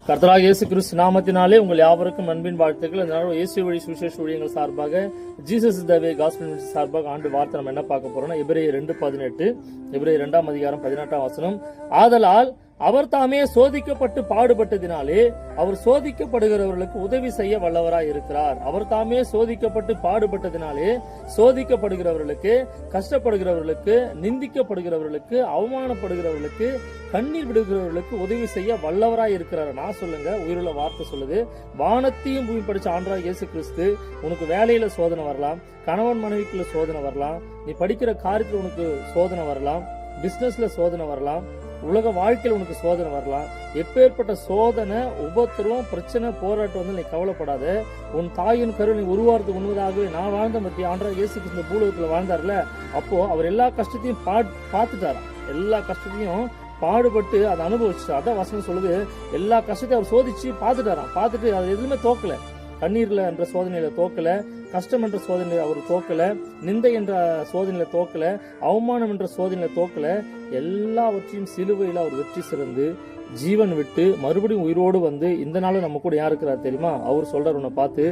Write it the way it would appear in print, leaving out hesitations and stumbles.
கர்த்தராகிய இயேசு கிறிஸ்து நாமத்தினாலே உங்கள் யாவருக்கும் அன்பின் வாழ்த்துக்கள். அதனால இயேசு வழி சுவிசேஷ ஊழியங்கள் சார்பாக ஜீசஸ் த வே காஸ்பல் மினிஸ்ட்ரி சார்பாக ஆண்டு வார்த்தை நம்ம என்ன பார்க்க போறோம்னா எபிரேயர் 2:18, எபிரேயர் 2ஆம் அதிகாரம் 18ஆம் வசனம். ஆதலால் அவர் தாமே சோதிக்கப்பட்டு பாடுபட்டதினாலே அவர் சோதிக்கப்படுகிறவர்களுக்கு உதவி செய்ய வல்லவராய் இருக்கிறார். அவர் தாமே சோதிக்கப்பட்டு பாடுபட்டதினாலே சோதிக்கப்படுகிறவர்களுக்கு, கஷ்டப்படுகிறவர்களுக்கு, நிந்திக்கப்படுகிறவர்களுக்கு, அவமானப்படுகிறவர்களுக்கு, கண்ணீர் விடுகிறவர்களுக்கு உதவி செய்ய வல்லவராய் இருக்கிறார். நான் சொல்லுங்க, உயிருள்ள வார்த்தை சொல்லுது. வானத்தையும் பூமி படிச்ச ஆண்டவராகிய இயேசு கிறிஸ்து உனக்கு வேலையில சோதனை வரலாம், கணவன் மனைவிக்குள்ள சோதனை வரலாம், நீ படிக்கிற காரியத்துல உனக்கு சோதனை வரலாம், பிசினஸ்ல சோதனை வரலாம், உலக வாழ்க்கையில் உனக்கு சோதனை வரலாம். எப்பேற்பட்ட சோதனை, உபத்திரம், பிரச்சனை, போராட்டம் வந்து நீ கவலைப்படாத. உன் தாயின் கரு நீ உருவாரத்துக்கு முன்பதாகவே நான் வாழ்ந்த மத்திய ஆண்டவராகிய இயேசு கிறிஸ்து பூலோகத்துல வாழ்ந்தார்ல, அப்போ அவர் எல்லா கஷ்டத்தையும் பார்த்துட்டாராம். எல்லா கஷ்டத்தையும் பாடுபட்டு அதை அனுபவிச்சுட்டார். அதான் வசனம் சொல்லுது, எல்லா கஷ்டத்தையும் அவர் சோதிச்சு பார்த்துட்டு அது எதுவுமே தோக்கல. கண்ணீர்ல என்ற சோதனையில தோக்கல, கஷ்டம் என்ற சோதனையில அவர் தோக்கல, நிந்தை என்ற சோதனையில தோக்கல, அவமானம் என்ற சோதனையில தோக்கல. எல்லாவற்றையும் சிலுவையில அவர் வெற்றி சிறந்து ஜீவன் விட்டு மறுபடியும் உயிரோடு வந்து இந்த நாளும் நம்ம கூட யார் இருக்கிறார் தெரியுமா? அவர் சொல்றார் உன்னை பார்த்து,